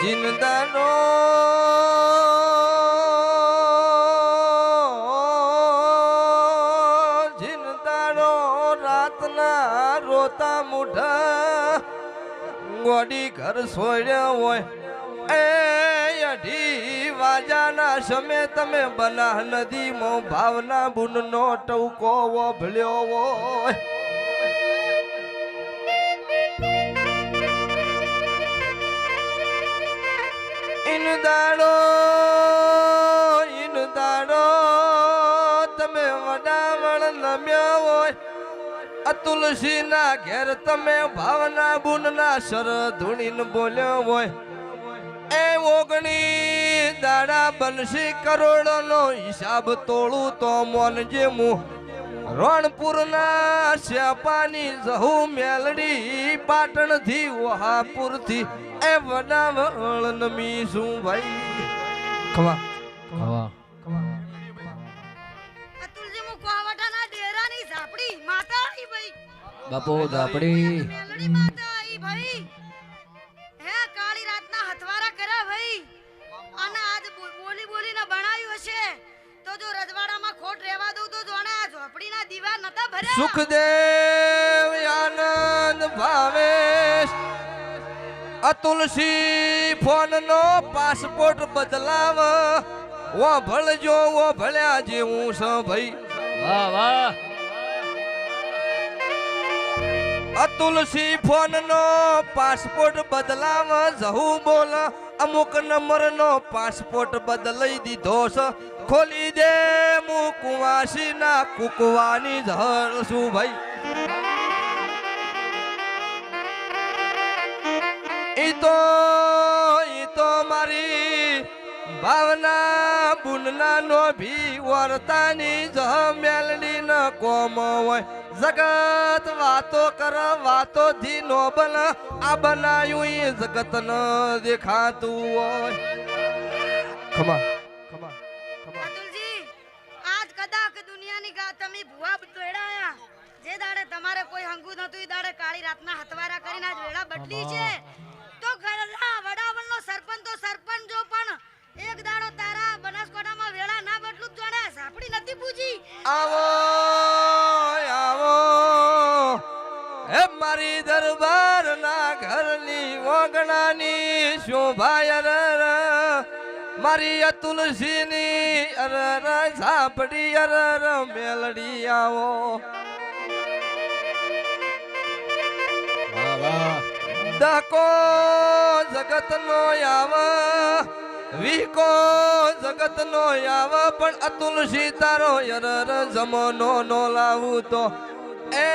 જિંદાનો જિંદાનો રાતના રોતા મુઠા ગોડી ઘર સોડ્યા હોય એ અઢી વાજાના સમય તમે બના નદીમાં ભાવના બુનનો ટવકો વભળ્યો હોય ઇનદાડો તમે વડાવણ નમ્યા હોય અતુલસી ના ઘેર તમે ભાવના બુનના સર ધૂણીને બોલ્યો હોય એ ઓગણી દાડા બનશી કરોડો નો હિસાબ તોડું તો મોનજે મું રણપુરના શ્યાપાની જહુ મેલડી પાટણ થી વહાપુર થી એ વડાવળ નમી શું ભાઈ ખવા ખવા અતુલજી મુ કોવાટાના ડેરાની ઝાપડી માતા આઈ ભાઈ બાપો ઝાપડી મેલડી માતા આઈ ભાઈ હે કાળી રાતના હથવારા કર્યા ભાઈ અને આજ બોલી બોલીને બનાવ્યું હશે તો જો રજવાડામાં ખોટ રહેવા દઉં તો જોણે આ ઝોપડીના દીવા નતા ભર્યા સુખદેવ આનંદ ભાવેશ અતુલસી ફોન નો પાસપોર્ટ બદલાવ ઓ ભળજો ઓ ભળ્યા જેવું છે ભાઈ વાહ વાહ અતુલસી ફોન નો પાસપોર્ટ બદલાવ જહુ બોલ અમુક નંબર નો પાસપોર્ટ બદલાઈ દીધો છે ખોલી દે મુકવાસી ના કુકવાની ઝર શું ભાઈ ઈ તો મારી ભાવના બુનના નો ભી વર્તાની જમેલડી ન કોમ હોય જગત વાતો કર વાતો થી નો બન આ બનાયું એ જગત ન દેખાતું હોય ખમા ખમા ખમા અતુલજી આજ કદાચ દુનિયાની ગા તમે ભુવા દોડાયા જે દાડે તમારે કોઈ હંગુ નતું ઈ દાડે કાળી રાતના હથવારા કરીને આજ વેળા બદલી છે તો ઘરના વડાવળનો સરપંચ તો સરપંચ જો પણ એક દાડો તારા બનાસકોટામાં વેળા ના બદલું જોડે સાપડી નથી પૂજી આવો આવો હે મારી દરબાર ના ઘરની ઓગણાની શોભા અરર મારી અતુલસીની અરર ઝાપડી અરર મેલડી આવો વાહ વાહ દકો જગત નો આવ વિકો જગત નો આવ પણ અતુલસી તારો યરર જમનો નો લાવું તો એ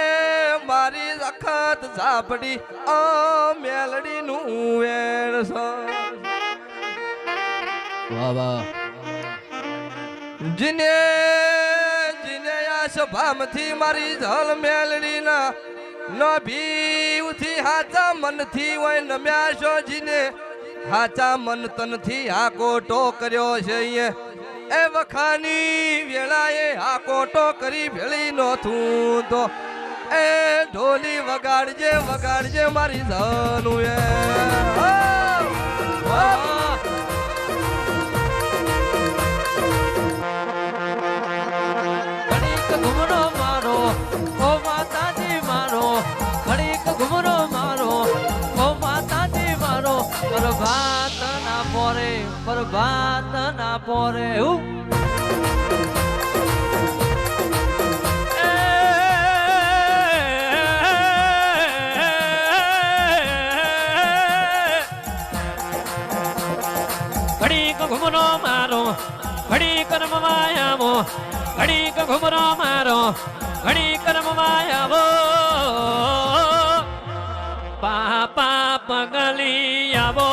મારી અખત ઝાપડી મેલડી નું વેણ વાહ વાહ જીને જીને આ સભામાંથી મારી ઝલ મેલડી ના ન ભીવથી હાચા મનથી હોય નમ્યા છો જીને હાચા મન તનથી હાકોટો કર્યો છે એ વખાની વેળાએ હાકોટો કરી ભેળી નો થું તો એ ઢોલી વગાડજે વગાડજે મારી ધનું એ ઘડીક ઘુમરો મારો ઓ માતાજી મારો ઘડીક ઘુમરો મારો ઓ માતાજી મારો પ્રભાત ના પોરે ઘડીક ઘુમરો મારો ઘડીક રમવાયામો ઘડીક ઘુમરો મારો ઘડીક રમવાયામો પાપા પગલી આવો